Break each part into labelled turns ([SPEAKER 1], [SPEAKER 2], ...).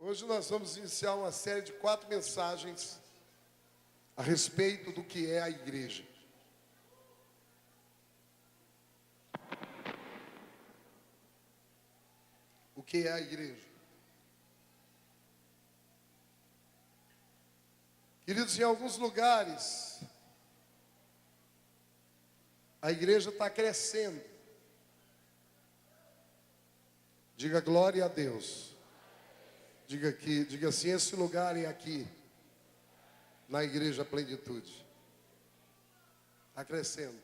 [SPEAKER 1] Hoje nós vamos iniciar uma série de 4 mensagens a respeito do que é a igreja. O que é a igreja? Queridos, em alguns lugares, a igreja está crescendo. Diga glória a Deus. Diga assim, esse lugar é aqui, na igreja Plenitude. Está crescendo.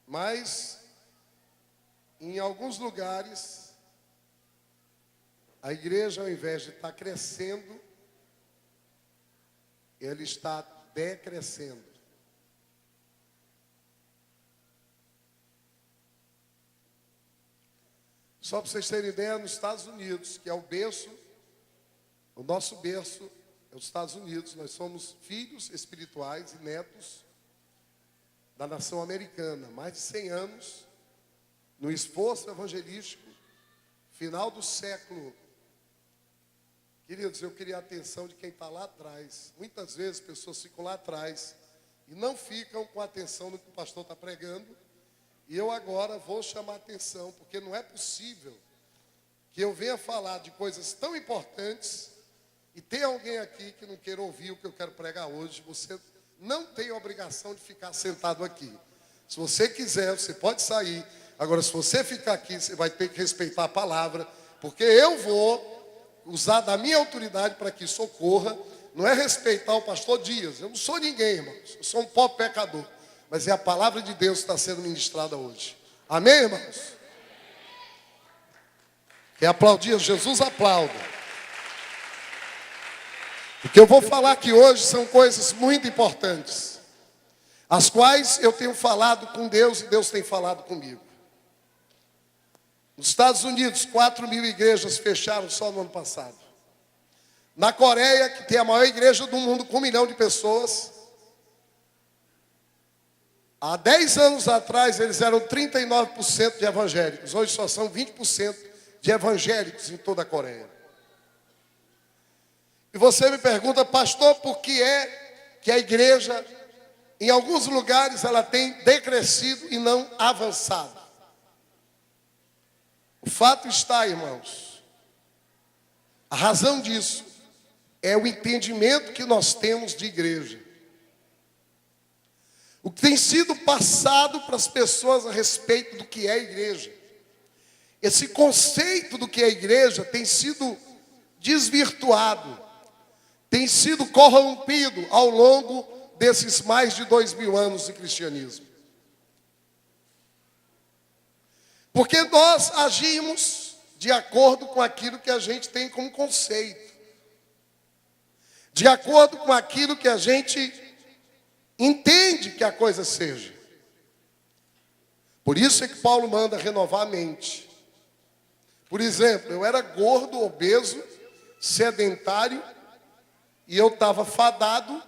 [SPEAKER 1] Mas, em alguns lugares, a igreja, ao invés de estar crescendo, ela está decrescendo. Só para vocês terem ideia, nos Estados Unidos, que é o berço, o nosso berço é os Estados Unidos. Nós somos filhos espirituais e netos da nação americana. Mais de 100 anos, no esforço evangelístico, final do século. Queridos, eu queria a atenção de quem está lá atrás. Muitas vezes pessoas ficam lá atrás e não ficam com atenção no que o pastor está pregando. E eu agora vou chamar a atenção, porque não é possível que eu venha falar de coisas tão importantes e tem alguém aqui que não queira ouvir o que eu quero pregar hoje. Você não tem a obrigação de ficar sentado aqui. Se você quiser, você pode sair. Agora, se você ficar aqui, você vai ter que respeitar a palavra, porque eu vou usar da minha autoridade para que isso ocorra. Não é respeitar o pastor Dias. Eu não sou ninguém, irmãos. Eu sou um pobre pecador. Mas é a palavra de Deus que está sendo ministrada hoje. Amém, irmãos? Quer aplaudir Jesus, aplauda. O que eu vou falar aqui hoje são coisas muito importantes, as quais eu tenho falado com Deus e Deus tem falado comigo. Nos Estados Unidos, 4.000 igrejas fecharam só no ano passado. Na Coreia, que tem a maior igreja do mundo com 1 milhão de pessoas, há 10 anos atrás, eles eram 39% de evangélicos. Hoje só são 20% de evangélicos em toda a Coreia. E você me pergunta, pastor, por que é que a igreja, em alguns lugares, ela tem decrescido e não avançado? O fato está, irmãos, a razão disso é o entendimento que nós temos de igreja. O que tem sido passado para as pessoas a respeito do que é a igreja. Esse conceito do que é a igreja tem sido desvirtuado, tem sido corrompido ao longo desses mais de 2.000 anos de cristianismo. Porque nós agimos de acordo com aquilo que a gente tem como conceito, de acordo com aquilo que a gente entende que a coisa seja. Por isso é que Paulo manda renovar a mente. Por exemplo, eu era gordo, obeso, sedentário, e eu estava fadado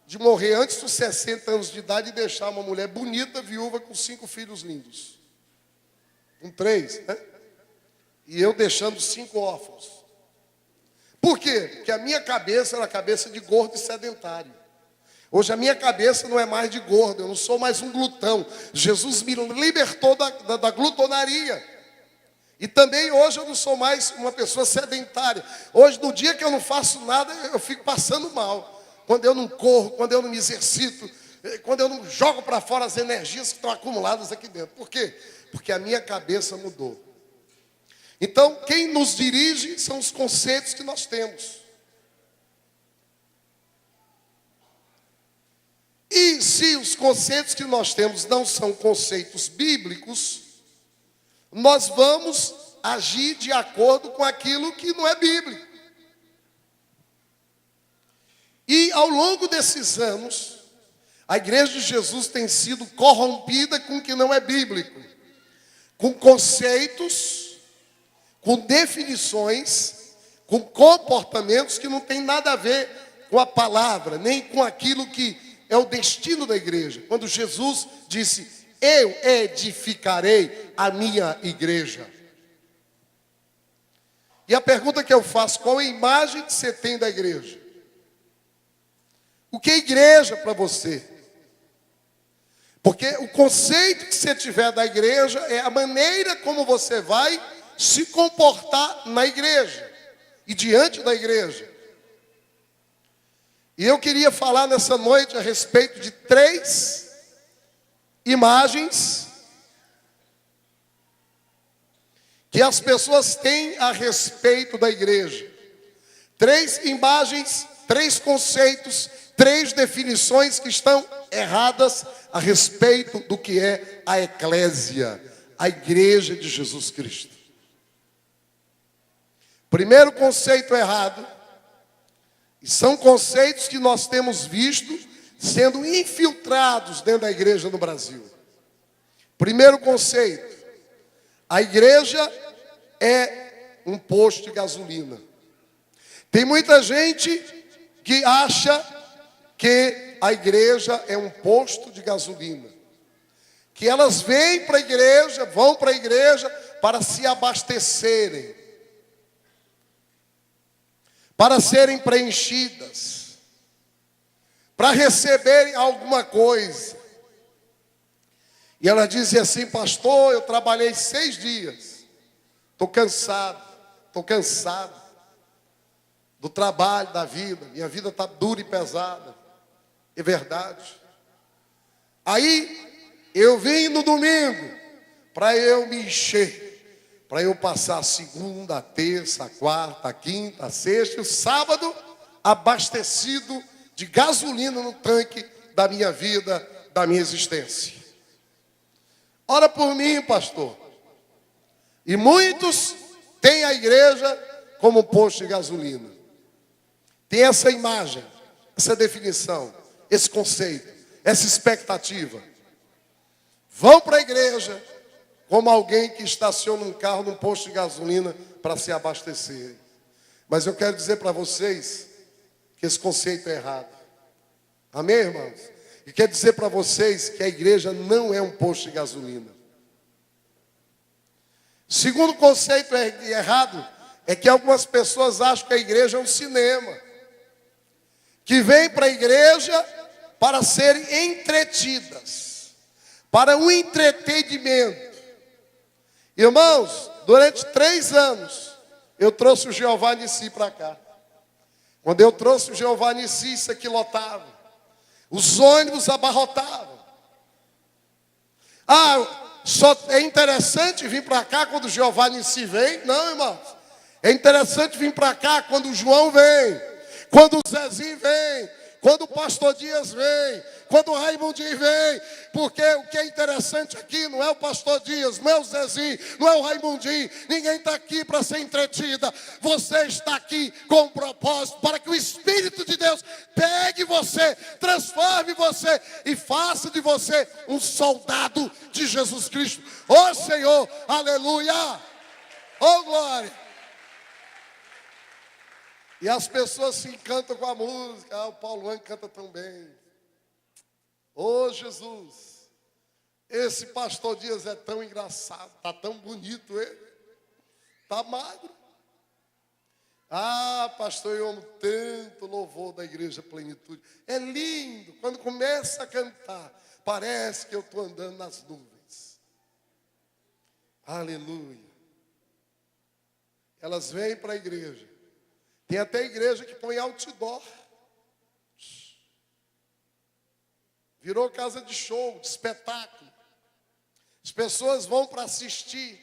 [SPEAKER 1] de morrer antes dos 60 anos de idade e deixar uma mulher bonita, viúva, com 5 filhos lindos. Com 3, né? E eu deixando 5 órfãos. Por quê? Porque a minha cabeça era a cabeça de gordo e sedentário. Hoje a minha cabeça não é mais de gordo, eu não sou mais um glutão. Jesus me libertou da glutonaria. E também hoje eu não sou mais uma pessoa sedentária. Hoje, no dia que eu não faço nada, eu fico passando mal. Quando eu não corro, quando eu não me exercito, quando eu não jogo para fora as energias que estão acumuladas aqui dentro. Por quê? Porque a minha cabeça mudou. Então, quem nos dirige são os conceitos que nós temos. E se os conceitos que nós temos não são conceitos bíblicos, nós vamos agir de acordo com aquilo que não é bíblico. E ao longo desses anos, a igreja de Jesus tem sido corrompida com o que não é bíblico, com conceitos, com definições, com comportamentos que não tem nada a ver com a palavra, nem com aquilo que é o destino da igreja. Quando Jesus disse, eu edificarei a minha igreja. E a pergunta que eu faço, qual é a imagem que você tem da igreja? O que é igreja para você? Porque o conceito que você tiver da igreja é a maneira como você vai se comportar na igreja e diante da igreja. E eu queria falar nessa noite a respeito de 3 imagens que as pessoas têm a respeito da igreja. 3 imagens, 3 conceitos, 3 definições que estão erradas a respeito do que é a eclésia, a igreja de Jesus Cristo. Primeiro conceito errado, e são conceitos que nós temos visto sendo infiltrados dentro da igreja no Brasil. Primeiro conceito, a igreja é um posto de gasolina. Tem muita gente que acha que a igreja é um posto de gasolina. Que elas vêm para a igreja, vão para a igreja para se abastecerem, para serem preenchidas, para receberem alguma coisa. E ela dizia assim: pastor, eu trabalhei 6 dias, estou cansado do trabalho, da vida, minha vida está dura e pesada. É verdade. Aí eu vim no domingo para eu me encher, para eu passar a segunda, a terça, a quarta, a quinta, a sexta e o sábado abastecido de gasolina no tanque da minha vida, da minha existência. Ora por mim, pastor. E muitos têm a igreja como posto de gasolina. Tem essa imagem, essa definição, esse conceito, essa expectativa. Vão para a igreja como alguém que estaciona um carro num posto de gasolina para se abastecer. Mas eu quero dizer para vocês que esse conceito é errado. Amém, irmãos? E quero dizer para vocês que a igreja não é um posto de gasolina. Segundo conceito errado é que algumas pessoas acham que a igreja é um cinema, que vem para a igreja para serem entretidas, para um entretenimento. Irmãos, durante 3 anos, eu trouxe o Jeová Nissi para cá. Quando eu trouxe o Jeová Nissi, isso aqui lotava. Os ônibus abarrotavam. Só é interessante vir para cá quando o Jeová Nissi vem? Não, irmãos. É interessante vir para cá quando o João vem, quando o Zezinho vem, quando o pastor Dias vem, quando o Raimundinho vem. Porque o que é interessante aqui não é o pastor Dias, não é o Zezinho, não é o Raimundinho. Ninguém está aqui para ser entretida. Você está aqui com um propósito para que o Espírito de Deus pegue você, transforme você e faça de você um soldado de Jesus Cristo. Ô Senhor, aleluia! Ô glória! E as pessoas se encantam com a música. O Paulo Anjo canta tão bem. Ô Jesus, esse pastor Dias é tão engraçado, está tão bonito ele, está magro. Pastor, eu amo tanto o louvor da Igreja Plenitude. É lindo, quando começa a cantar, parece que eu estou andando nas nuvens. Aleluia. Elas vêm para a igreja. Tem até igreja que põe outdoor. Virou casa de show, de espetáculo. As pessoas vão para assistir,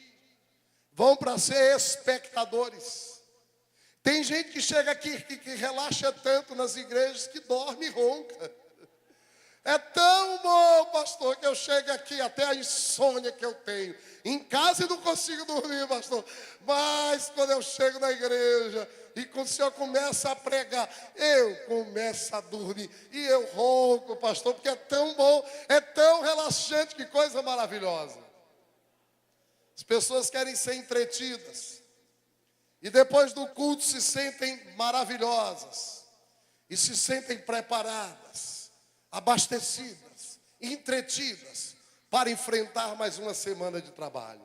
[SPEAKER 1] vão para ser espectadores. Tem gente que chega aqui, que relaxa tanto nas igrejas, que dorme e ronca. É tão bom, pastor, que eu chego aqui, até a insônia que eu tenho. Em casa eu não consigo dormir, pastor. Mas quando eu chego na igreja e quando o senhor começa a pregar, eu começo a dormir. E eu ronco, pastor, porque é tão bom, é tão relaxante, que coisa maravilhosa. As pessoas querem ser entretidas. E depois do culto se sentem maravilhosas. E se sentem preparadas, abastecidas, entretidas, para enfrentar mais uma semana de trabalho.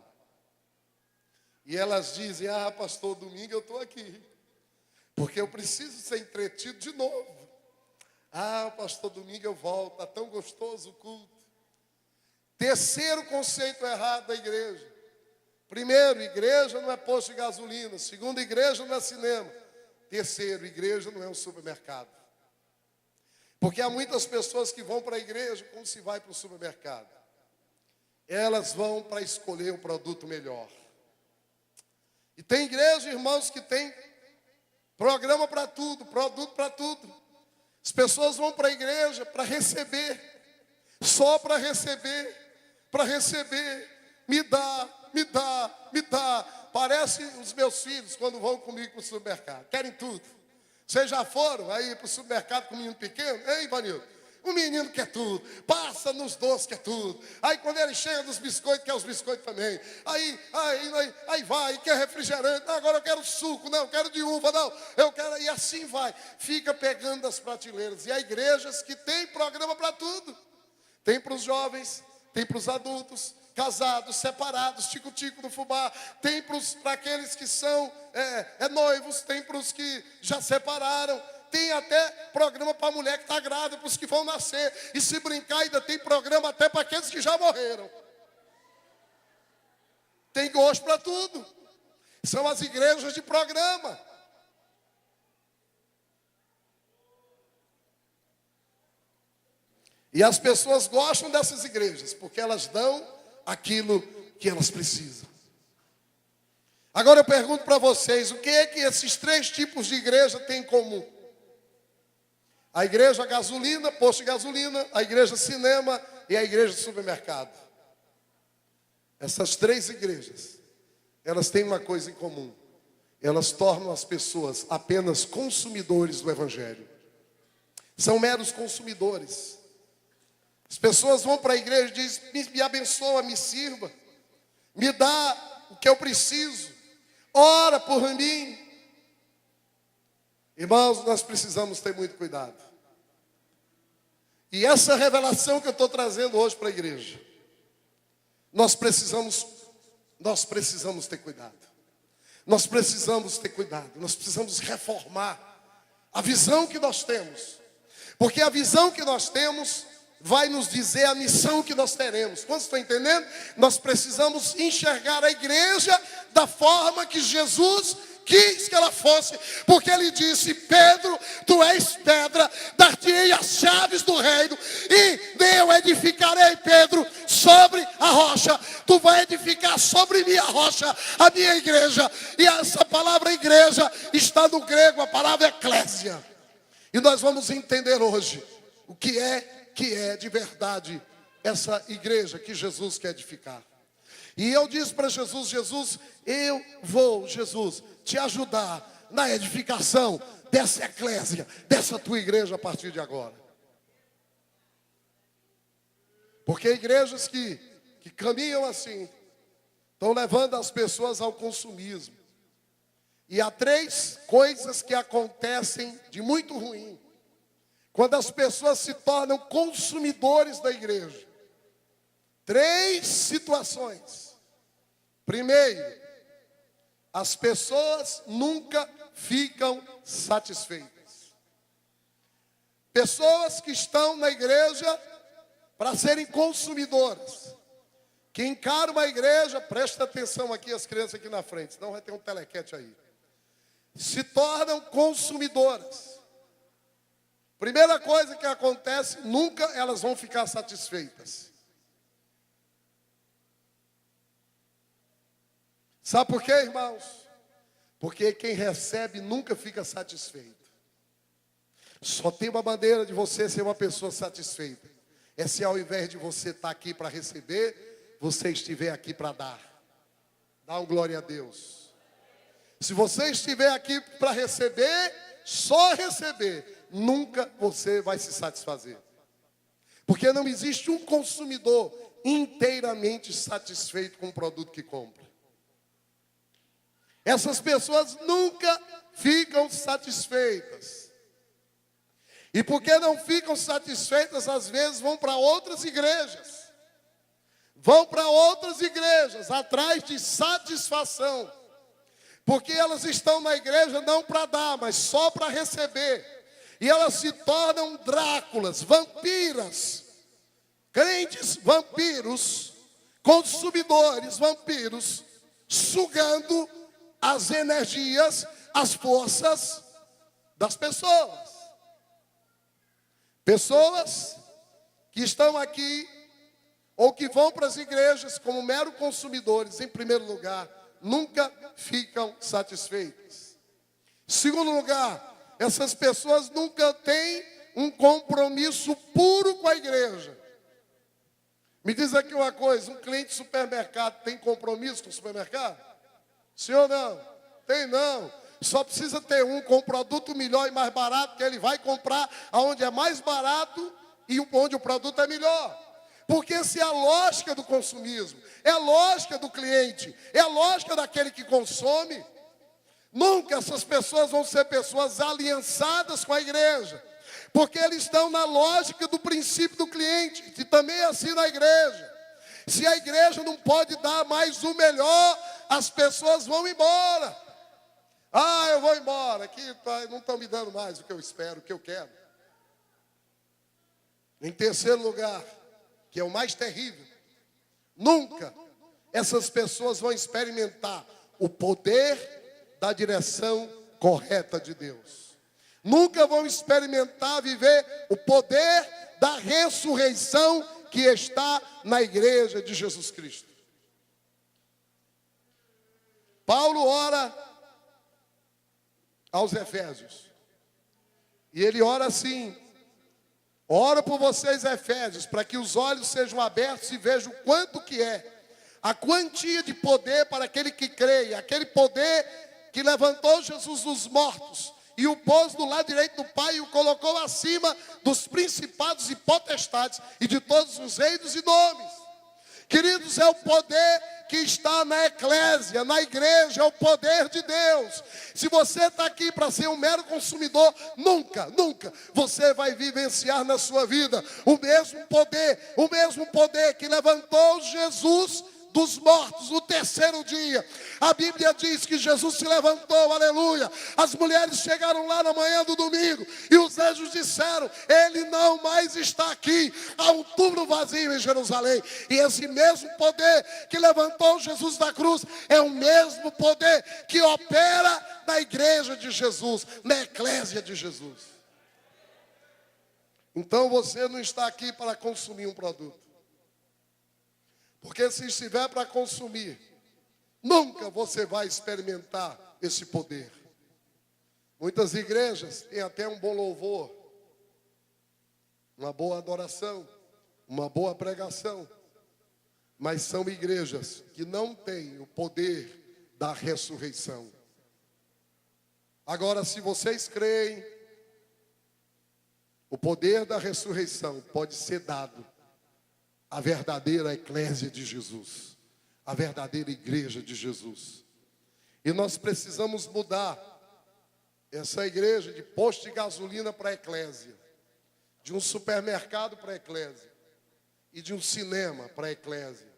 [SPEAKER 1] E elas dizem, pastor, domingo eu estou aqui, porque eu preciso ser entretido de novo. Pastor, domingo eu volto, está tão gostoso o culto. Terceiro conceito errado da igreja. Primeiro, igreja não é posto de gasolina. Segundo, igreja não é cinema. Terceiro, igreja não é um supermercado. Porque há muitas pessoas que vão para a igreja como se vai para o supermercado. Elas vão para escolher um produto melhor. E tem igreja, irmãos, que tem programa para tudo, produto para tudo. As pessoas vão para a igreja para receber, só para receber, me dá, me dá, me dá. Parece os meus filhos quando vão comigo para o supermercado, querem tudo. Vocês já foram aí para o supermercado com um menino pequeno? Hein, Ivanildo? O menino quer tudo, passa nos doces, quer tudo. Aí quando ele chega nos biscoitos, quer os biscoitos também. Aí vai, quer refrigerante. Não, agora eu quero suco, não, eu quero de uva, não. Eu quero, e assim vai. Fica pegando das prateleiras. E há igrejas que tem programa para tudo. Tem para os jovens, tem para os adultos, casados, separados, tico-tico do fubá. Tem para aqueles que são noivos, tem para os que já separaram. Tem até programa para a mulher que está grávida, para os que vão nascer. E se brincar, ainda tem programa até para aqueles que já morreram. Tem gosto para tudo. São as igrejas de programa. E as pessoas gostam dessas igrejas, porque elas dão aquilo que elas precisam. Agora eu pergunto para vocês, o que é que esses três tipos de igreja têm em comum? A igreja gasolina, posto de gasolina, a igreja cinema e a igreja supermercado. Essas três igrejas, elas têm uma coisa em comum. Elas tornam as pessoas apenas consumidores do evangelho. São meros consumidores. As pessoas vão para a igreja e dizem, me abençoa, me sirva, me dá o que eu preciso, ora por mim. Irmãos, nós precisamos ter muito cuidado. E essa revelação que eu estou trazendo hoje para a igreja, nós precisamos ter cuidado. Nós precisamos ter cuidado. Nós precisamos reformar a visão que nós temos. Porque a visão que nós temos vai nos dizer a missão que nós teremos. Quantos estão entendendo? Nós precisamos enxergar a igreja da forma que Jesus quis que ela fosse, porque ele disse, Pedro, tu és pedra, dar-te-ei as chaves do reino, e eu edificarei, Pedro, sobre a rocha, tu vai edificar sobre mim a rocha, a minha igreja. E essa palavra igreja está no grego, a palavra eclésia. E nós vamos entender hoje o que é de verdade essa igreja que Jesus quer edificar. E eu disse para Jesus, eu vou, Jesus, te ajudar na edificação dessa eclésia, dessa tua igreja a partir de agora. Porque igrejas que caminham assim, estão levando as pessoas ao consumismo. E há três coisas que acontecem de muito ruim quando as pessoas se tornam consumidores da igreja. Três situações. Primeiro, as pessoas nunca ficam satisfeitas. Pessoas que estão na igreja para serem consumidoras, que encaram a igreja, presta atenção aqui as crianças aqui na frente, senão vai ter um telequete aí. Se tornam consumidoras. Primeira coisa que acontece, nunca elas vão ficar satisfeitas. Sabe por quê, irmãos? Porque quem recebe nunca fica satisfeito. Só tem uma maneira de você ser uma pessoa satisfeita. É se ao invés de você estar aqui para receber, você estiver aqui para dar. Dá um glória a Deus. Se você estiver aqui para receber, só receber, nunca você vai se satisfazer. Porque não existe um consumidor inteiramente satisfeito com o produto que compra. Essas pessoas nunca ficam satisfeitas. E porque não ficam satisfeitas, às vezes vão para outras igrejas. vão para outras igrejas atrás de satisfação, porque elas estão na igreja não para dar, mas só para receber. E elas se tornam Dráculas, vampiras, crentes vampiros, consumidores vampiros, sugando as energias, as forças das pessoas. Pessoas que estão aqui ou que vão para as igrejas como mero consumidores, em primeiro lugar, nunca ficam satisfeitos. Em segundo lugar, essas pessoas nunca têm um compromisso puro com a igreja. Me diz aqui uma coisa, um cliente de supermercado tem compromisso com o supermercado? Sim ou não? Tem não. Só precisa ter um com um produto melhor e mais barato, que ele vai comprar aonde é mais barato e onde o produto é melhor. Porque essa é a lógica do consumismo, é a lógica do cliente, é a lógica daquele que consome. Nunca essas pessoas vão ser pessoas aliançadas com a igreja, porque eles estão na lógica do princípio do cliente, que também é assim na igreja. Se a igreja não pode dar mais o melhor, as pessoas vão embora. Ah, eu vou embora, aqui não estão me dando mais o que eu espero, o que eu quero. Em terceiro lugar, que é o mais terrível, nunca essas pessoas vão experimentar o poder da direção correta de Deus. Nunca vão experimentar viver o poder da ressurreição que está na igreja de Jesus Cristo. Paulo ora aos Efésios, e ele ora assim: oro por vocês, Efésios, para que os olhos sejam abertos e vejam quanto que é a quantia de poder para aquele que crê, aquele poder que levantou Jesus dos mortos e o pôs do lado direito do Pai e o colocou acima dos principados e potestades e de todos os reinos e nomes. Queridos, é o poder que está na eclésia, na igreja, é o poder de Deus. Se você está aqui para ser um mero consumidor, nunca você vai vivenciar na sua vida o mesmo poder que levantou Jesus dos mortos no terceiro dia. A Bíblia diz que Jesus se levantou, aleluia. As mulheres chegaram lá na manhã do domingo e os anjos disseram: ele não mais está aqui, há um túmulo vazio em Jerusalém. E esse mesmo poder que levantou Jesus da cruz é o mesmo poder que opera na igreja de Jesus, na eclésia de Jesus. Então você não está aqui para consumir um produto, porque se estiver para consumir, nunca você vai experimentar esse poder. Muitas igrejas têm até um bom louvor, uma boa adoração, uma boa pregação, mas são igrejas que não têm o poder da ressurreição. Agora, se vocês creem, o poder da ressurreição pode ser dado a verdadeira eclésia de Jesus, a verdadeira igreja de Jesus. E nós precisamos mudar essa igreja de posto de gasolina para a eclésia, de um supermercado para a eclésia e de um cinema para a eclésia.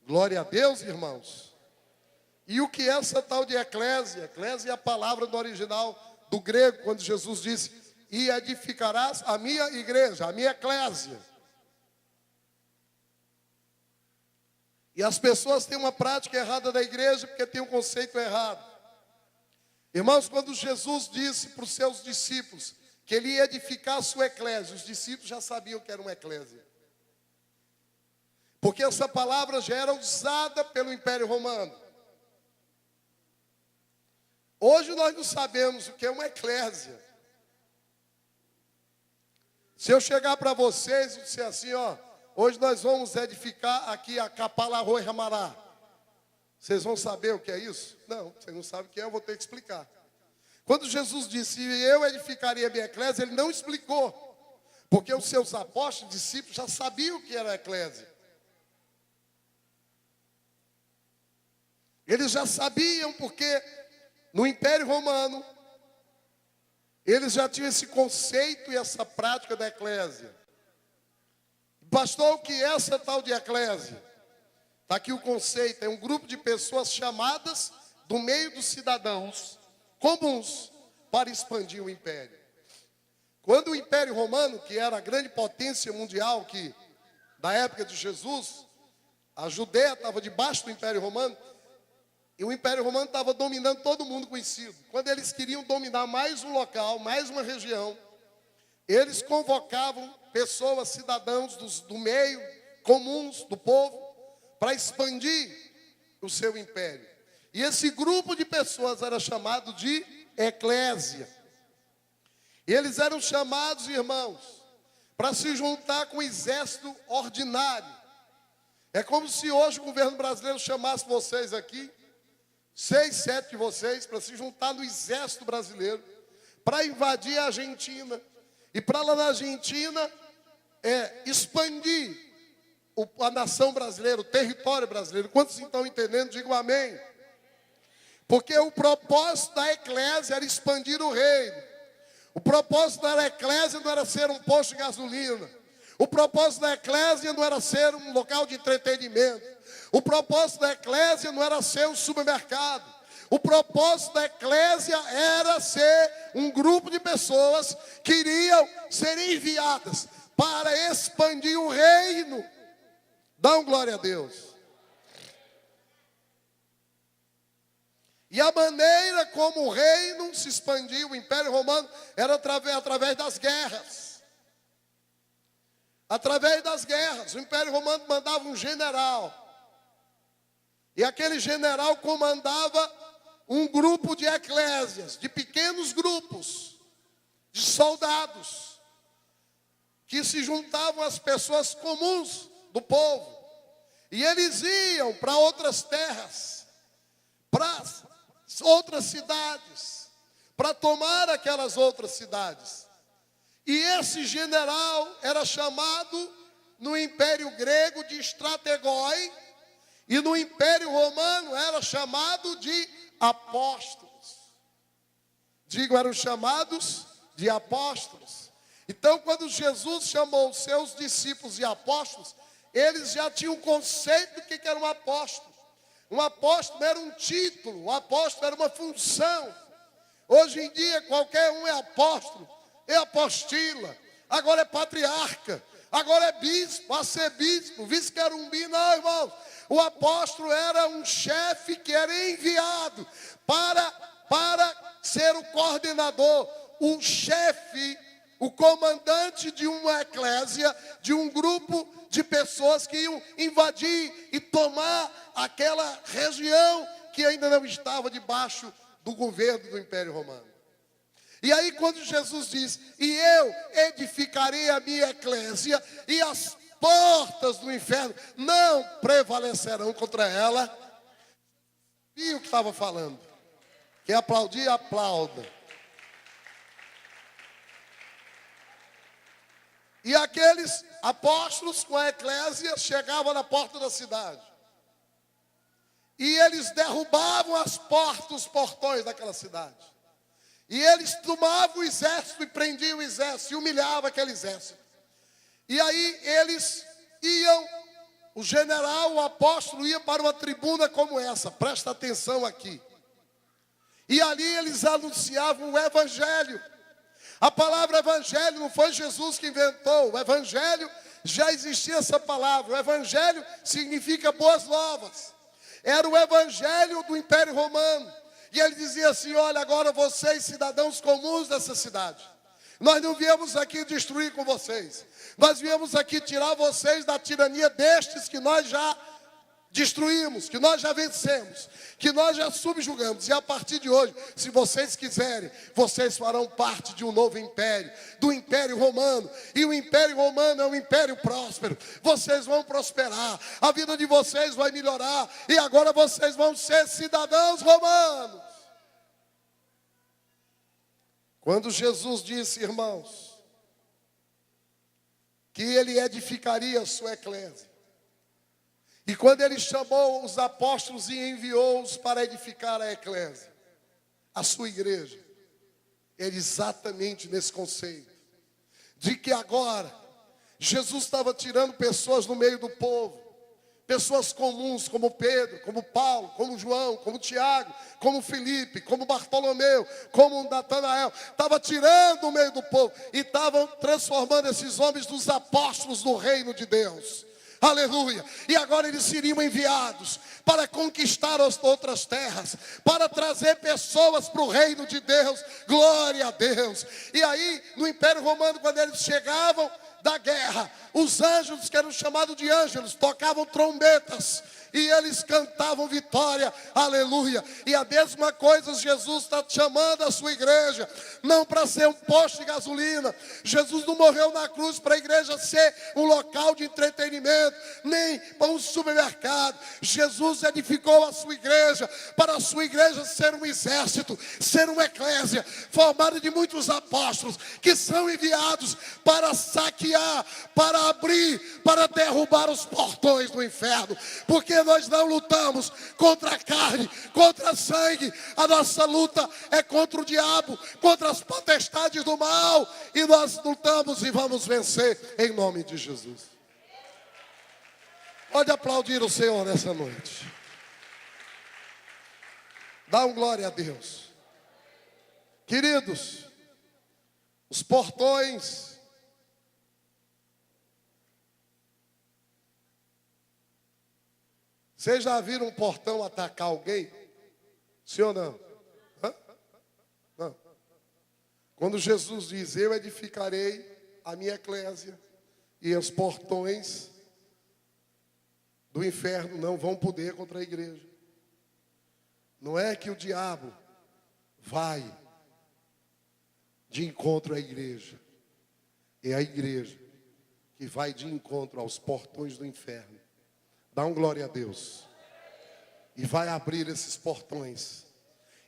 [SPEAKER 1] Glória a Deus, irmãos. E o que é essa tal de eclésia? Eclésia é a palavra no original do grego, quando Jesus disse: e edificarás a minha igreja, a minha eclésia. E as pessoas têm uma prática errada da igreja porque têm um conceito errado. Irmãos, quando Jesus disse para os seus discípulos que ele ia edificar a sua eclésia, os discípulos já sabiam que era uma eclésia. Porque essa palavra já era usada pelo Império Romano. Hoje nós não sabemos o que é uma eclésia. Se eu chegar para vocês e disser assim, ó: hoje nós vamos edificar aqui a Capala Roi Ramará. Vocês vão saber o que é isso? Não, vocês não sabem o que é, eu vou ter que explicar. Quando Jesus disse: eu edificaria a minha eclésia, ele não explicou. Porque os seus apóstolos, discípulos, já sabiam o que era a eclésia. Eles já sabiam, porque no Império Romano, eles já tinham esse conceito e essa prática da eclésia. Pastor, o que é essa tal de eclésia? Está aqui o conceito, é um grupo de pessoas chamadas do meio dos cidadãos comuns para expandir o império. Quando o Império Romano, que era a grande potência mundial que da época de Jesus, a Judeia estava debaixo do Império Romano, e o Império Romano estava dominando todo mundo conhecido. Quando eles queriam dominar mais um local, mais uma região, eles convocavam pessoas, cidadãos do meio, comuns, do povo, para expandir o seu império. E esse grupo de pessoas era chamado de eclésia. E eles eram chamados, irmãos, para se juntar com o exército ordinário. É como se hoje o governo brasileiro chamasse vocês aqui, 6, 7 de vocês, para se juntar no exército brasileiro, para invadir a Argentina. E para lá na Argentina, expandir a nação brasileira, o território brasileiro. Quantos estão entendendo? Digam amém. Porque o propósito da eclésia era expandir o reino. O propósito da eclésia não era ser um posto de gasolina. O propósito da eclésia não era ser um local de entretenimento. O propósito da eclésia não era ser um supermercado. O propósito da eclésia era ser um grupo de pessoas que iriam ser enviadas para expandir o reino. Dá glória a Deus. E a maneira como o reino se expandiu, o Império Romano, era através das guerras. Através das guerras. O Império Romano mandava um general. E aquele general comandava um grupo de eclésias, de pequenos grupos, de soldados, que se juntavam às pessoas comuns do povo. E eles iam para outras terras, para outras cidades, para tomar aquelas outras cidades. E esse general era chamado no Império Grego de estrategoi, e no Império Romano era chamado de apóstolos. Digo, eram chamados de apóstolos. Então, quando Jesus chamou os seus discípulos de apóstolos, eles já tinham um conceito do que era um apóstolo. Um apóstolo era um título, um apóstolo era uma função. Hoje em dia, qualquer um é apóstolo, é apostila, agora é patriarca, agora é bispo, arcebispo, vice-querumbi. Não, irmãos, o apóstolo era um chefe que era enviado para ser o coordenador, o chefe, o comandante de uma eclésia, de um grupo de pessoas que iam invadir e tomar aquela região que ainda não estava debaixo do governo do Império Romano. E aí quando Jesus diz, e eu edificarei a minha eclésia, e as portas do inferno não prevalecerão contra ela. E o que estava falando? Quem aplaudir, aplauda. E aqueles apóstolos com a eclésia chegavam na porta da cidade. E eles derrubavam as portas, os portões daquela cidade. E eles tomavam o exército e prendiam o exército e humilhavam aquele exército. E aí eles iam, o general, o apóstolo ia para uma tribuna como essa, presta atenção aqui. E ali eles anunciavam o evangelho. A palavra evangelho não foi Jesus que inventou, o evangelho já existia essa palavra. O evangelho significa boas novas. Era o evangelho do Império Romano. E ele dizia assim, olha, agora vocês, cidadãos comuns dessa cidade, nós não viemos aqui destruir com vocês. Nós viemos aqui tirar vocês da tirania destes que nós já destruímos, que nós já vencemos, que nós já subjugamos. E a partir de hoje, se vocês quiserem, vocês farão parte de um novo império, do Império Romano. E o Império Romano é um império próspero. Vocês vão prosperar, a vida de vocês vai melhorar, e agora vocês vão ser cidadãos romanos. Quando Jesus disse, irmãos, que ele edificaria a sua eclésia, e quando ele chamou os apóstolos e enviou-os para edificar a eclésia, a sua igreja, era exatamente nesse conceito, de que agora Jesus estava tirando pessoas no meio do povo. Pessoas comuns como Pedro, como Paulo, como João, como Tiago, como Felipe, como Bartolomeu, como Natanael. Estava tirando o meio do povo e estavam transformando esses homens nos apóstolos do reino de Deus. Aleluia. E agora eles seriam enviados para conquistar as outras terras, para trazer pessoas para o reino de Deus. Glória a Deus. E aí, no Império Romano, quando eles chegavam da guerra, os anjos, que eram chamados de ângelos, tocavam trombetas e eles cantavam vitória, aleluia. E a mesma coisa Jesus está chamando a sua igreja, não para ser um posto de gasolina. Jesus não morreu na cruz para a igreja ser um local de entretenimento, nem para um supermercado. Jesus edificou a sua igreja, para a sua igreja ser um exército, ser uma eclésia, formada de muitos apóstolos, que são enviados para saquear, para abrir, para derrubar os portões do inferno. Porque nós não lutamos contra a carne, contra sangue. A nossa luta é contra o diabo, contra as potestades do mal. E nós lutamos e vamos vencer em nome de Jesus. Pode aplaudir o Senhor nessa noite. Dá um glória a Deus. Queridos, os portões... Vocês já viram um portão atacar alguém? Sim ou não? Hã? Não. Quando Jesus diz, eu edificarei a minha eclésia, e os portões do inferno não vão poder contra a igreja. Não é que o diabo vai de encontro à igreja. É a igreja que vai de encontro aos portões do inferno. Dá um glória a Deus. E vai abrir esses portões.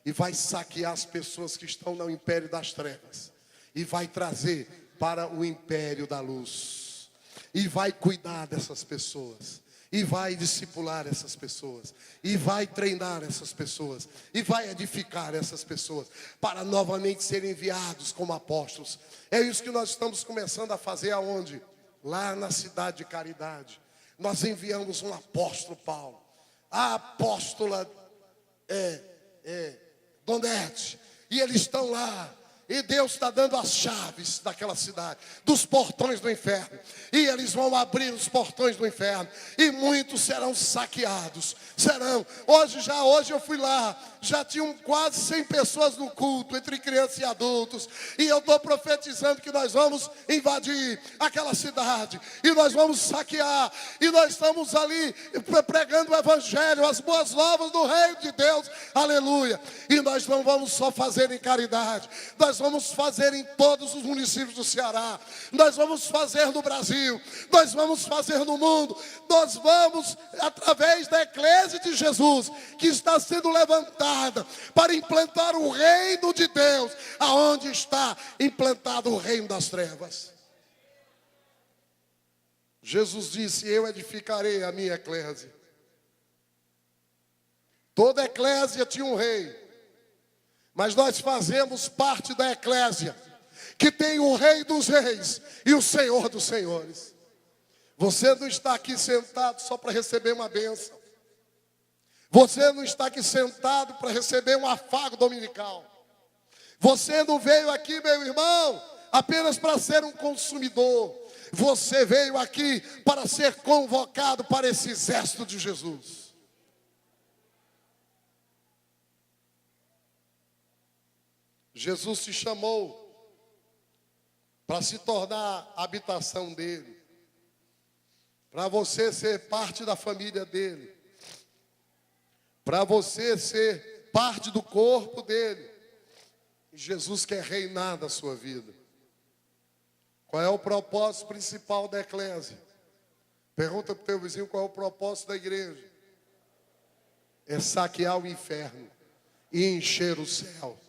[SPEAKER 1] E vai saquear as pessoas que estão no império das trevas. E vai trazer para o império da luz. E vai cuidar dessas pessoas. E vai discipular essas pessoas. E vai treinar essas pessoas. E vai edificar essas pessoas. Para novamente serem enviados como apóstolos. É isso que nós estamos começando a fazer aonde? Lá na cidade de Caridade. Nós enviamos um apóstolo Paulo, a apóstola Donete, e eles estão lá, e Deus está dando as chaves daquela cidade, dos portões do inferno, e eles vão abrir os portões do inferno, e muitos serão saqueados, hoje eu fui lá, já tinham quase 100 pessoas no culto, entre crianças e adultos, e eu estou profetizando que nós vamos invadir aquela cidade, e nós vamos saquear, e nós estamos ali pregando o evangelho, as boas novas do reino de Deus, aleluia. E nós não vamos só fazer em Caridade, nós vamos fazer em todos os municípios do Ceará, nós vamos fazer no Brasil, nós vamos fazer no mundo, nós vamos, através da eclésia de Jesus, que está sendo levantada para implantar o reino de Deus, aonde está implantado o reino das trevas. Jesus disse, eu edificarei a minha eclésia. Toda eclésia tinha um rei, mas nós fazemos parte da eclésia, que tem o rei dos reis e o senhor dos senhores. Você não está aqui sentado só para receber uma bênção. Você não está aqui sentado para receber um afago dominical. Você não veio aqui, meu irmão, apenas para ser um consumidor. Você veio aqui para ser convocado para esse exército de Jesus. Jesus te chamou para se tornar a habitação dele, para você ser parte da família dele, para você ser parte do corpo dele. Jesus quer reinar na sua vida. Qual é o propósito principal da eclésia? Pergunta para o teu vizinho qual é o propósito da igreja. É saquear o inferno e encher o céu.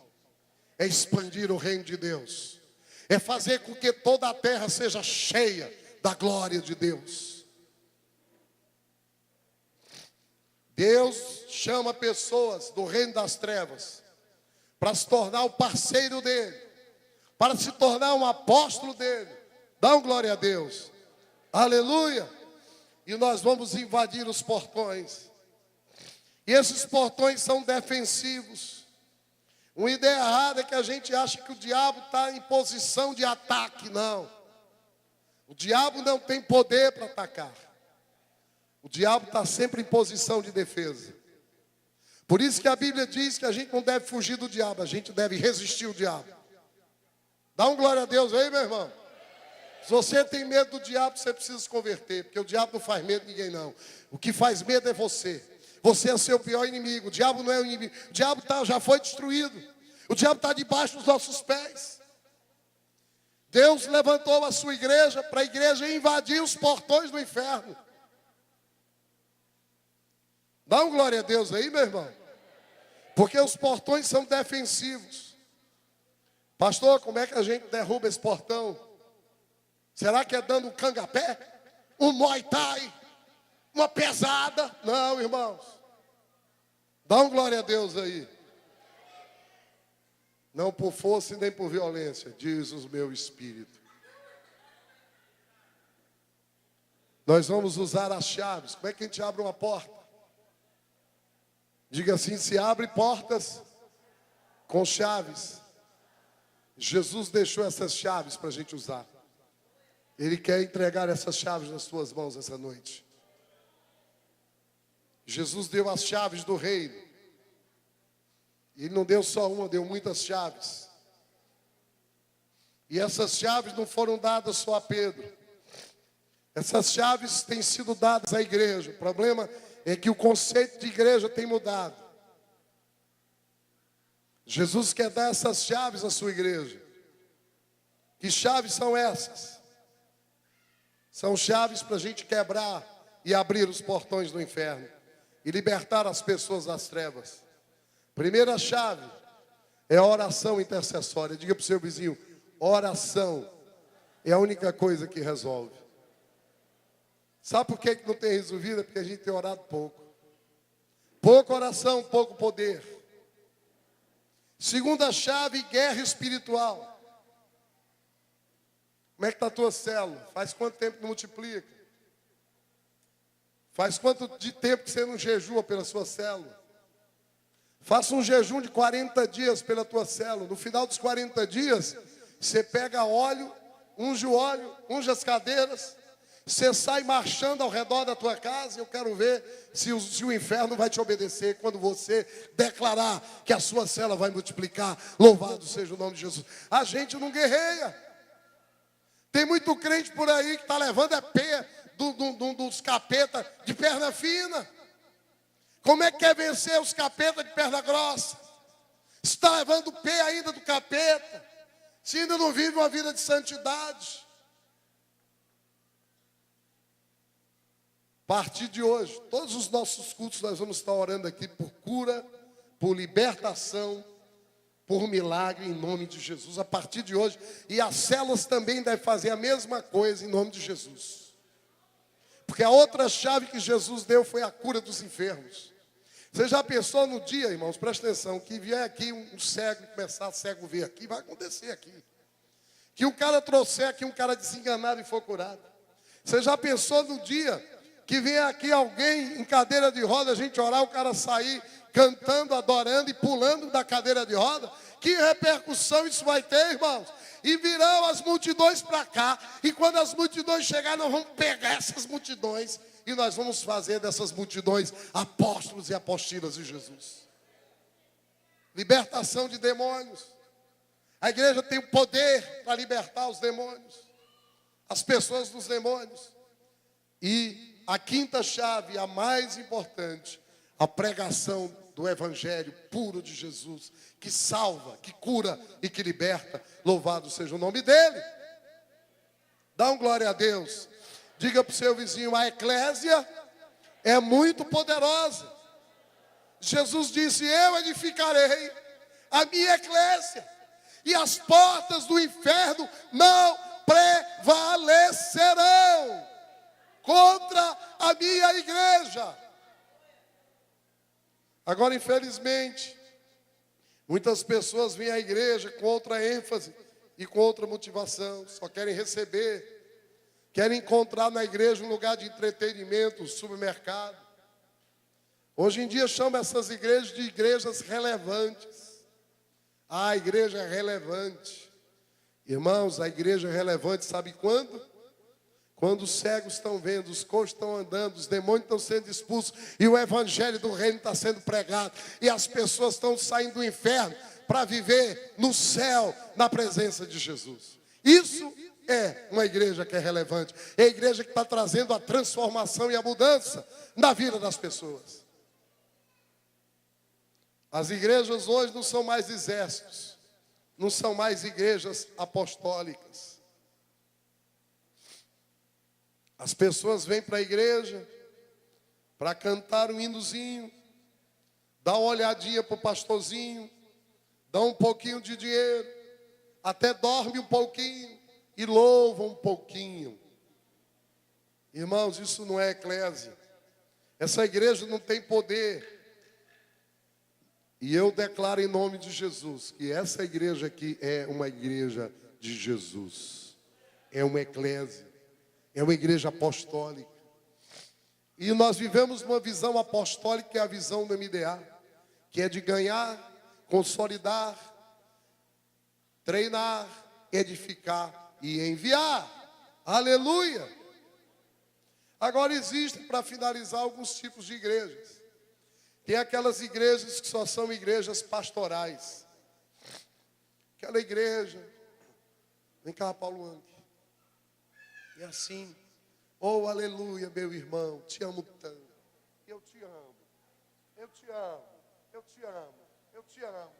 [SPEAKER 1] É expandir o reino de Deus. É fazer com que toda a terra seja cheia da glória de Deus. Deus chama pessoas do reino das trevas para se tornar o parceiro dele, para se tornar um apóstolo dele. Dá um glória a Deus. Aleluia. E nós vamos invadir os portões. E esses portões são defensivos. Uma ideia errada é que a gente acha que o diabo está em posição de ataque. Não. O diabo não tem poder para atacar. O diabo está sempre em posição de defesa. Por isso que a Bíblia diz que a gente não deve fugir do diabo, a gente deve resistir ao diabo. Dá um glória a Deus aí, meu irmão. Se você tem medo do diabo, você precisa se converter, porque o diabo não faz medo de ninguém, não. O que faz medo é você. Você é seu pior inimigo. O diabo não é o inimigo. O diabo já foi destruído. O diabo está debaixo dos nossos pés. Deus levantou a sua igreja para a igreja invadir os portões do inferno. Dá um glória a Deus aí, meu irmão. Porque os portões são defensivos. Pastor, como é que a gente derruba esse portão? Será que é dando um cangapé? Um muay thai? Uma pesada? Não, irmãos. Dá um glória a Deus aí. Não por força e nem por violência, diz o meu espírito. Nós vamos usar as chaves. Como é que a gente abre uma porta? Diga assim, se abre portas com chaves. Jesus deixou essas chaves para a gente usar. Ele quer entregar essas chaves nas suas mãos essa noite. Jesus deu as chaves do reino. E Ele não deu só uma, deu muitas chaves. E essas chaves não foram dadas só a Pedro. Essas chaves têm sido dadas à igreja. O problema é que o conceito de igreja tem mudado. Jesus quer dar essas chaves à sua igreja. Que chaves são essas? São chaves para a gente quebrar e abrir os portões do inferno e libertar as pessoas das trevas. Primeira chave é a oração intercessória. Diga para o seu vizinho, oração é a única coisa que resolve. Sabe por que não tem resolvido? É porque a gente tem orado pouco. Pouca oração, pouco poder. Segunda chave, guerra espiritual. Como é que está a tua célula? Faz quanto tempo que multiplica? Faz quanto de tempo que você não jejua pela sua célula? Faça um jejum de 40 dias pela tua célula. No final dos 40 dias, você pega óleo, unge o óleo, unge as cadeiras. Você sai marchando ao redor da tua casa. Eu quero ver se o inferno vai te obedecer quando você declarar que a sua célula vai multiplicar. Louvado seja o nome de Jesus. A gente não guerreia. Tem muito crente por aí que está levando a pé dos capetas de perna fina. Como é que quer vencer os capetas de perna grossa? Se está levando o pé ainda do capeta, se ainda não vive uma vida de santidade. A partir de hoje, todos os nossos cultos nós vamos estar orando aqui por cura, por libertação, por milagre em nome de Jesus. A partir de hoje, e as células também devem fazer a mesma coisa em nome de Jesus. Porque a outra chave que Jesus deu foi a cura dos enfermos. Você já pensou no dia, irmãos, presta atenção, que vier aqui um cego e começar a cego ver aqui, vai acontecer aqui. Que um cara trouxer aqui um cara desenganado e for curado. Você já pensou no dia que vier aqui alguém em cadeira de roda, a gente orar, o cara sair cantando, adorando e pulando da cadeira de roda? Que repercussão isso vai ter, irmãos? E virão as multidões para cá, e quando as multidões chegarem, nós vamos pegar essas multidões e nós vamos fazer dessas multidões apóstolos e apostilas de Jesus. Libertação de demônios. A igreja tem o poder para libertar os demônios, as pessoas dos demônios. E a quinta chave, a mais importante, a pregação do evangelho puro de Jesus, que salva, que cura e que liberta. Louvado seja o nome dele. Dá um glória a Deus. Diga para o seu vizinho, a eclésia é muito poderosa. Jesus disse, eu edificarei a minha eclésia, e as portas do inferno não prevalecerão contra a minha igreja. Agora, infelizmente, muitas pessoas vêm à igreja com outra ênfase e com outra motivação. Só querem receber, querem encontrar na igreja um lugar de entretenimento, um supermercado. Hoje em dia chamam essas igrejas de igrejas relevantes. Ah, a igreja é relevante. Irmãos, a igreja é relevante, sabe quando? Quando os cegos estão vendo, os coxos estão andando, os demônios estão sendo expulsos e o evangelho do reino está sendo pregado e as pessoas estão saindo do inferno para viver no céu, na presença de Jesus. Isso é uma igreja que é relevante. É a igreja que está trazendo a transformação e a mudança na vida das pessoas. As igrejas hoje não são mais exércitos, não são mais igrejas apostólicas. As pessoas vêm para a igreja para cantar um hinozinho, dar uma olhadinha para o pastorzinho, dá um pouquinho de dinheiro, até dorme um pouquinho e louva um pouquinho. Irmãos, isso não é eclésia. Essa igreja não tem poder. E eu declaro em nome de Jesus que essa igreja aqui é uma igreja de Jesus. É uma eclésia. É uma igreja apostólica. E nós vivemos uma visão apostólica, que é a visão do MDA, que é de ganhar, consolidar, treinar, edificar e enviar. Aleluia! Agora existem, para finalizar, alguns tipos de igrejas. Tem aquelas igrejas que só são igrejas pastorais. Aquela igreja, vem cá, Paulo Anque. E assim, oh aleluia, meu irmão, te amo tanto. Eu te amo, eu te amo, eu te amo, eu te amo.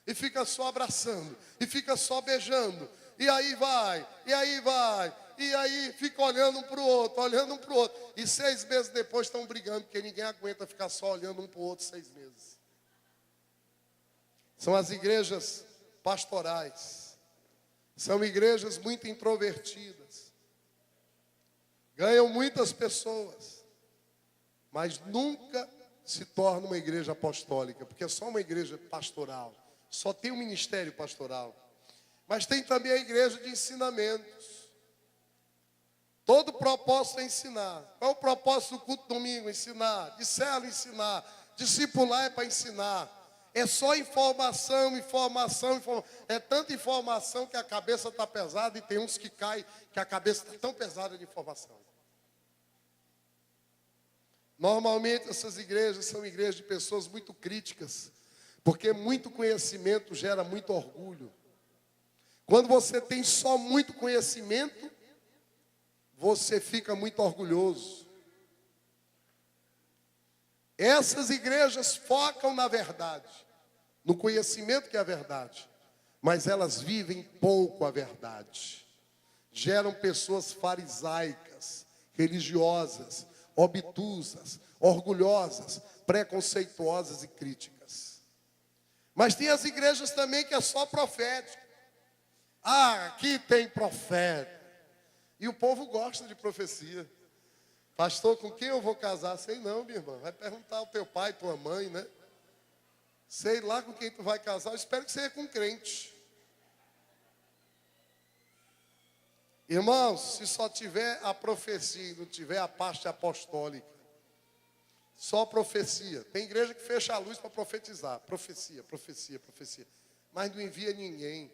[SPEAKER 1] E fica só abraçando, e fica só beijando. E aí vai, e aí vai. E aí fica olhando um para o outro, olhando um para o outro. E 6 meses depois estão brigando, porque ninguém aguenta ficar só olhando um para o outro 6 meses. São as igrejas pastorais. São igrejas muito introvertidas. Ganham muitas pessoas. Mas nunca se torna uma igreja apostólica, porque é só uma igreja pastoral. Só tem um ministério pastoral. Mas tem também a igreja de ensinamentos. Todo propósito é ensinar. Qual é o propósito do culto domingo? Ensinar. De célula, ensinar. Discipular é para ensinar. É só informação, informação, informação. É tanta informação que a cabeça está pesada e tem uns que caem que a cabeça está tão pesada de informação. Normalmente essas igrejas são igrejas de pessoas muito críticas, porque muito conhecimento gera muito orgulho. Quando você tem só muito conhecimento, você fica muito orgulhoso. Essas igrejas focam na verdade, no conhecimento que é a verdade, mas elas vivem pouco a verdade. Geram pessoas farisaicas, religiosas, obtusas, orgulhosas, preconceituosas e críticas. Mas tem as igrejas também que é só profética. Ah, aqui tem profeta. E o povo gosta de profecia. Pastor, com quem eu vou casar? Sei não, minha irmã. Vai perguntar ao teu pai, tua mãe, né? Sei lá com quem tu vai casar. Eu espero que seja com crente. Irmãos, se só tiver a profecia e não tiver a parte apostólica, só profecia. Tem igreja que fecha a luz para profetizar. Profecia, profecia, profecia. Mas não envia ninguém.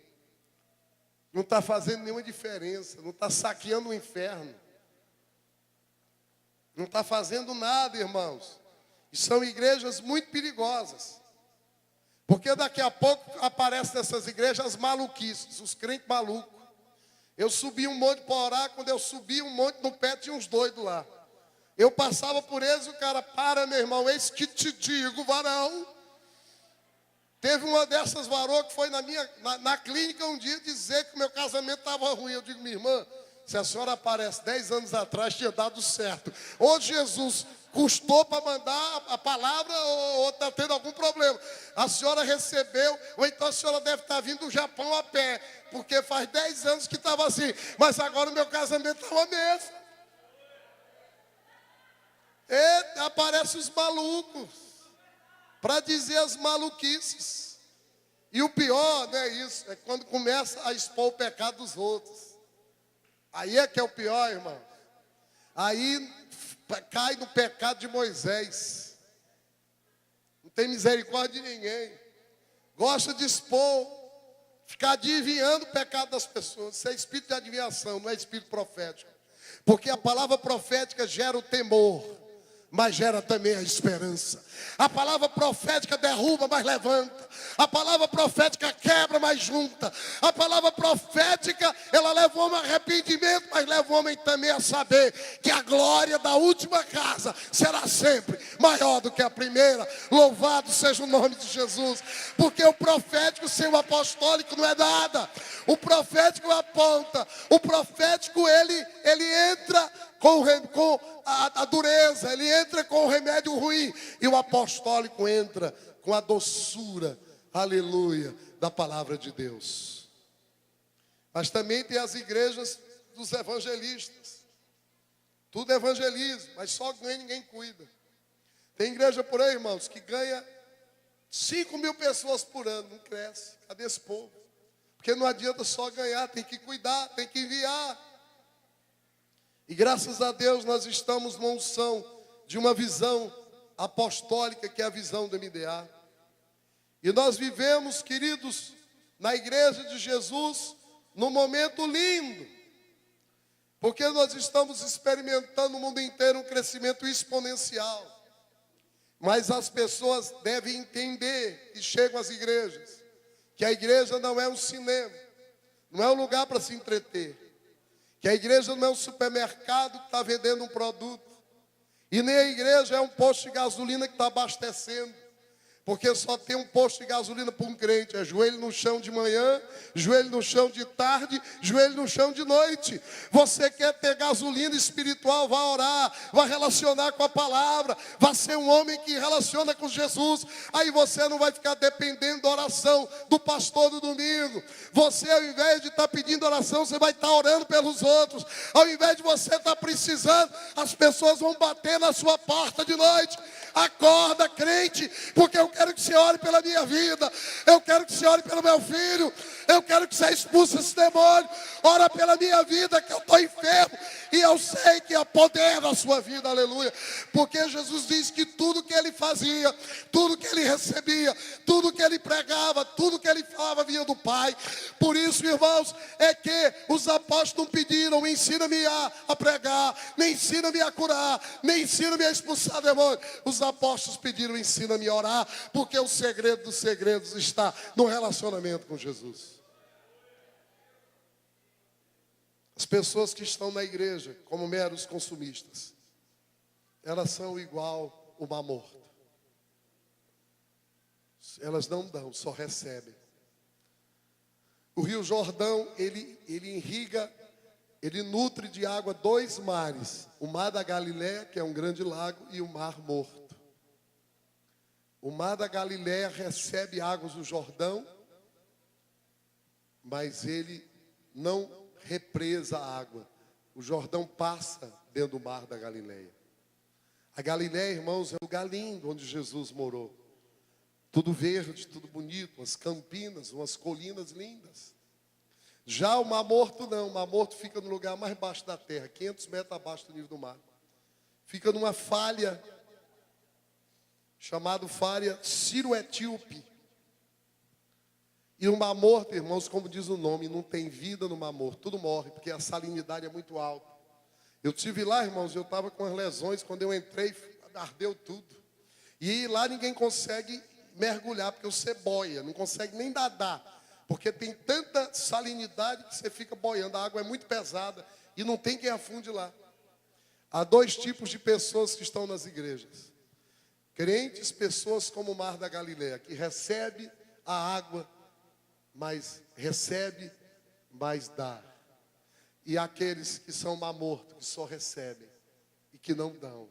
[SPEAKER 1] Não está fazendo nenhuma diferença. Não está saqueando o inferno. Não está fazendo nada, irmãos. E são igrejas muito perigosas. Porque daqui a pouco aparecem nessas igrejas as maluquices, os crentes malucos. Eu subi um monte para orar, quando eu subi um monte no pé tinha uns doidos lá. Eu passava por eles, o cara, para meu irmão, eis que te digo, varão. Teve uma dessas varoas que foi na clínica um dia dizer que o meu casamento estava ruim. Eu digo, minha irmã, se a senhora aparece 10 anos atrás, tinha dado certo. Ou Jesus custou para mandar a palavra, ou está tendo algum problema. A senhora recebeu, ou então a senhora deve estar vindo do Japão a pé, porque faz 10 anos que estava assim. Mas agora o meu casamento está uma mesa. E aparecem os malucos para dizer as maluquices. E o pior não é isso, é quando começa a expor o pecado dos outros. Aí é que é o pior, irmão. Aí cai no pecado de Moisés. Não tem misericórdia de ninguém. Gosta de expor, ficar adivinhando o pecado das pessoas. Isso é espírito de adivinhação, não é espírito profético. Porque a palavra profética gera o temor, mas gera também a esperança. A palavra profética derruba, mas levanta. A palavra profética quebra, mas junta. A palavra profética, ela leva o homem a arrependimento, mas leva o homem também a saber que a glória da última casa será sempre maior do que a primeira. Louvado seja o nome de Jesus. Porque o profético sem o apostólico não é nada. O profético aponta. O profético, ele entra com a dureza, ele entra com o remédio ruim, e o apostólico entra com a doçura, aleluia, da palavra de Deus. Mas também tem as igrejas dos evangelistas. Tudo é evangelismo, mas só ganha e ninguém cuida. Tem igreja por aí, irmãos, que ganha 5.000 pessoas por ano, não cresce. Cadê esse povo? Porque não adianta só ganhar, tem que cuidar, tem que enviar. E graças a Deus nós estamos numa unção de uma visão apostólica, que é a visão do MDA. E nós vivemos, queridos, na igreja de Jesus, num momento lindo. Porque nós estamos experimentando no mundo inteiro um crescimento exponencial. Mas as pessoas devem entender, e chegam às igrejas, que a igreja não é um cinema, não é um lugar para se entreter. Que a igreja não é um supermercado que está vendendo um produto. E nem a igreja é um posto de gasolina que está abastecendo. Porque só tem um posto de gasolina para um crente. É joelho no chão de manhã, joelho no chão de tarde, joelho no chão de noite. Você quer ter gasolina espiritual, vá orar, vá relacionar com a palavra, vá ser um homem que relaciona com Jesus. Aí você não vai ficar dependendo da oração do pastor do domingo. Você, ao invés de estar pedindo oração, você vai estar orando pelos outros. Ao invés de você estar precisando, as pessoas vão bater na sua porta de noite. Acorda, crente, porque eu quero que você ore pela minha vida. Eu quero que você ore pelo meu filho. Eu quero que você expulse esse demônio. Ora pela minha vida, que eu estou enfermo. E eu sei que há poder na sua vida, aleluia. Porque Jesus diz que tudo que ele fazia, tudo que ele recebia, tudo que ele pregava, tudo que ele falava vinha do Pai. Por isso, irmãos, é que os apóstolos não pediram: ensina-me a pregar, nem ensina-me a curar, nem ensina-me a expulsar demônio. Os apóstolos pediram: ensina-me a orar, porque o segredo dos segredos está no relacionamento com Jesus. As pessoas que estão na igreja como meros consumistas, elas são igual o mar morto. Elas não dão, só recebem. O Rio Jordão, ele irriga, ele nutre de água 2 mares. O mar da Galileia, que é um grande lago, e o mar morto. O mar da Galileia recebe águas do Jordão, mas ele não represa a água. O Jordão passa dentro do mar da Galileia. A Galileia, irmãos, é um lugar lindo onde Jesus morou. Tudo verde, tudo bonito, umas campinas, umas colinas lindas. Já o Mar Morto não, o Mar Morto fica no lugar mais baixo da terra, 500 metros abaixo do nível do mar. Fica numa falha, chamada falha Sírio-Etíope. E o Mar Morto, irmãos, como diz o nome, não tem vida no Mar Morto, tudo morre, porque a salinidade é muito alta. Eu estive lá, irmãos, eu estava com as lesões, quando eu entrei, ardeu tudo. E lá ninguém consegue mergulhar, porque você boia, não consegue nem nadar, porque tem tanta salinidade que você fica boiando, a água é muito pesada e não tem quem afunde lá. Há 2 tipos de pessoas que estão nas igrejas: crentes, pessoas como o Mar da Galileia, que recebe a água, mas recebe, mas dá. E aqueles que são mar morto, que só recebem e que não dão.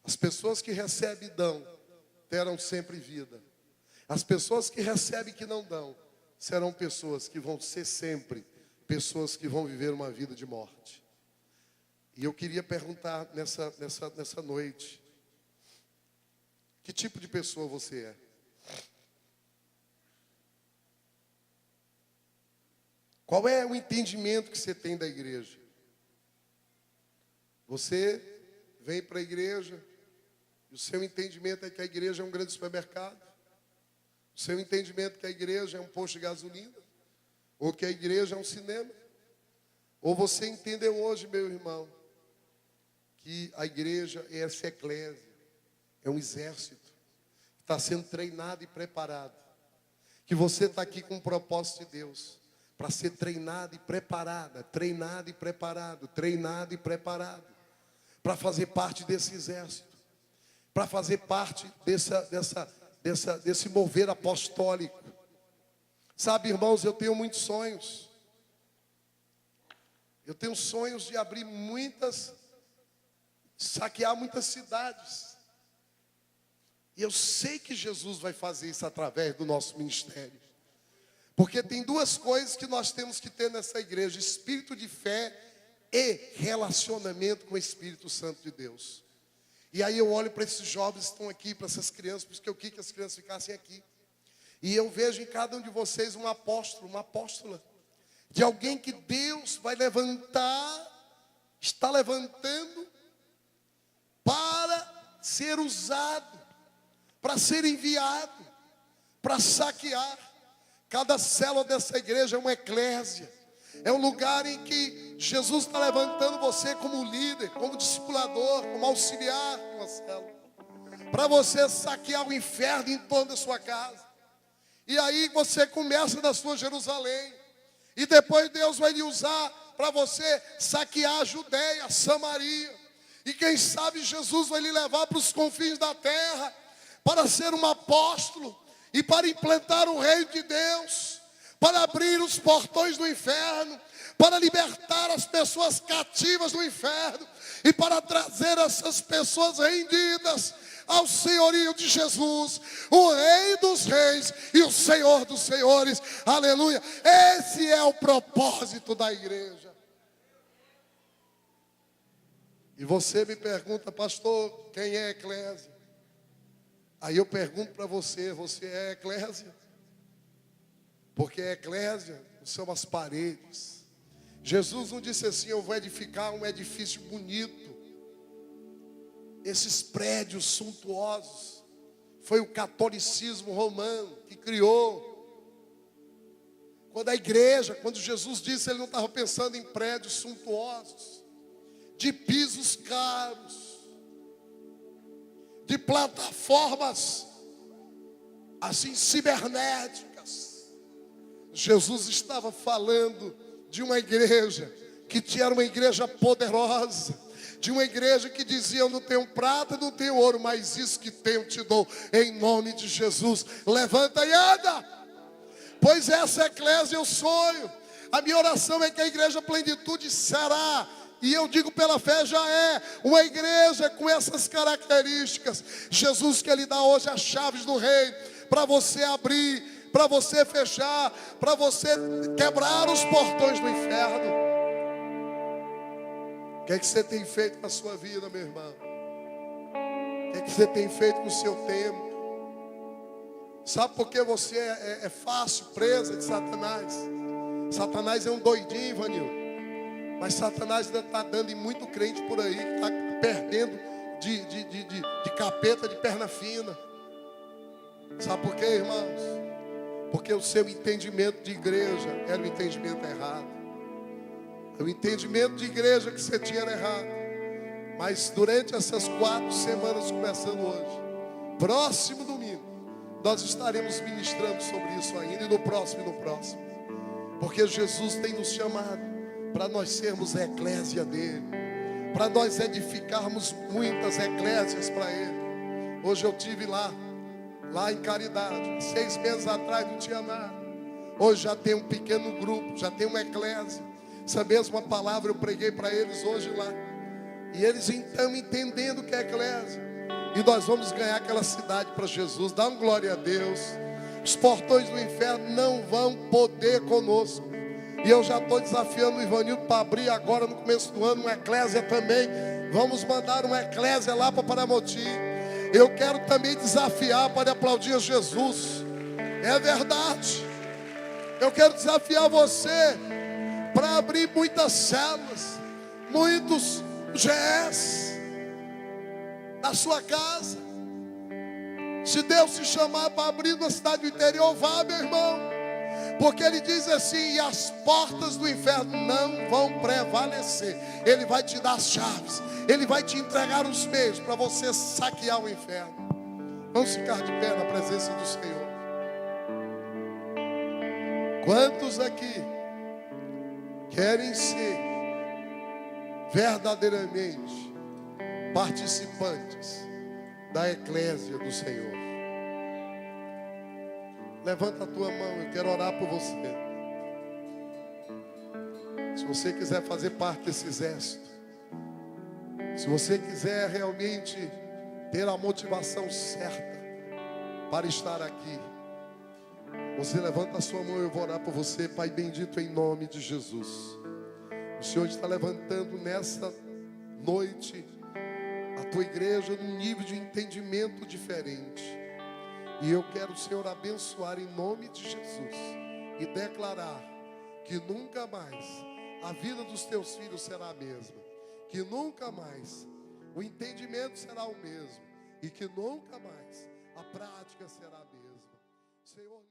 [SPEAKER 1] As pessoas que recebem e dão terão sempre vida. As pessoas que recebem e que não dão serão pessoas que vão ser sempre pessoas que vão viver uma vida de morte. E eu queria perguntar nessa noite: que tipo de pessoa você é? Qual é o entendimento que você tem da igreja? Você vem para a igreja e o seu entendimento é que a igreja é um grande supermercado? O seu entendimento é que a igreja é um posto de gasolina? Ou que a igreja é um cinema? Ou você entendeu hoje, meu irmão, que a igreja é essa eclésia, é um exército, que está sendo treinado e preparado. Que você está aqui com o propósito de Deus, para ser treinado e preparada, treinado e preparado, treinado e preparado, para fazer parte desse exército, para fazer parte desse mover apostólico. Sabe, irmãos, eu tenho muitos sonhos. Eu tenho sonhos de abrir saquear muitas cidades. E eu sei que Jesus vai fazer isso através do nosso ministério. Porque tem duas coisas que nós temos que ter nessa igreja: espírito de fé e relacionamento com o Espírito Santo de Deus. E aí eu olho para esses jovens que estão aqui, para essas crianças, porque eu queria que as crianças ficassem aqui. E eu vejo em cada um de vocês um apóstolo, uma apóstola, de alguém que Deus vai levantar, está levantando para ser usado, para ser enviado, para saquear. Cada célula dessa igreja é uma eclésia, é um lugar em que Jesus está levantando você como líder, como discipulador, como auxiliar de uma célula, para você saquear o inferno em torno da sua casa. E aí você começa na sua Jerusalém, e depois Deus vai lhe usar para você saquear a Judeia, Samaria. E quem sabe Jesus vai lhe levar para os confins da terra, para ser um apóstolo e para implantar o reino de Deus, para abrir os portões do inferno, para libertar as pessoas cativas do inferno e para trazer essas pessoas rendidas ao senhorio de Jesus, o Rei dos Reis e o Senhor dos Senhores. Aleluia! Esse é o propósito da igreja. E você me pergunta: pastor, quem é a eclésia? Aí eu pergunto para você: você é a eclésia? Porque a eclésia não são as paredes. Jesus não disse assim: eu vou edificar um edifício bonito, esses prédios suntuosos. Foi o catolicismo romano que criou. Quando Jesus disse, ele não estava pensando em prédios suntuosos, de pisos caros, de plataformas assim cibernéticas. Jesus estava falando de uma igreja que tinha uma igreja poderosa, de uma igreja que dizia: eu não tenho prata, não tenho ouro, mas isso que tenho te dou, em nome de Jesus. Levanta e anda. Pois essa eclésia eu sonho. A minha oração é que a igreja Plenitude será, e eu digo pela fé, já é uma igreja com essas características. Jesus quer lhe dar hoje as chaves do reino, para você abrir, para você fechar, para você quebrar os portões do inferno. O que é que você tem feito com a sua vida, meu irmão? O que é que você tem feito com o seu tempo? Sabe por que você é fácil presa de Satanás? Satanás é um doidinho, Ivanil. Mas Satanás ainda está dando em muito crente por aí, que está perdendo de capeta de perna fina. Sabe por quê, irmãos? Porque o seu entendimento de igreja era o entendimento errado. O entendimento de igreja que você tinha era errado. Mas durante essas 4 semanas, começando hoje, próximo domingo, nós estaremos ministrando sobre isso ainda, e no próximo. Porque Jesus tem nos chamado para nós sermos a eclésia dele, para nós edificarmos muitas eclésias para ele. Hoje eu tive lá em Caridade, 6 meses atrás não tinha nada. Hoje já tem um pequeno grupo, já tem uma eclésia. Essa mesma palavra eu preguei para eles hoje lá. E eles estão entendendo o que é eclésia. E nós vamos ganhar aquela cidade para Jesus. Dá uma glória a Deus. Os portões do inferno não vão poder conosco. E eu já estou desafiando o Ivanildo para abrir agora no começo do ano uma eclésia também. Vamos mandar uma eclésia lá para Paramoti. Eu quero também desafiar para aplaudir Jesus. É verdade. Eu quero desafiar você para abrir muitas células, muitos GS na sua casa. Se Deus te chamar para abrir na cidade do interior, vá, meu irmão. Porque Ele diz assim: e as portas do inferno não vão prevalecer. Ele vai te dar as chaves, Ele vai te entregar os meios para você saquear o inferno. Vamos ficar de pé na presença do Senhor. Quantos aqui querem ser verdadeiramente participantes da eclésia do Senhor? Levanta a tua mão, eu quero orar por você. Se você quiser fazer parte desse exército, se você quiser realmente ter a motivação certa para estar aqui, você levanta a sua mão, eu vou orar por você. Pai bendito, em nome de Jesus, o Senhor está levantando nessa noite a tua igreja num nível de entendimento diferente. E eu quero, Senhor, abençoar em nome de Jesus e declarar que nunca mais a vida dos teus filhos será a mesma, que nunca mais o entendimento será o mesmo e que nunca mais a prática será a mesma. Senhor,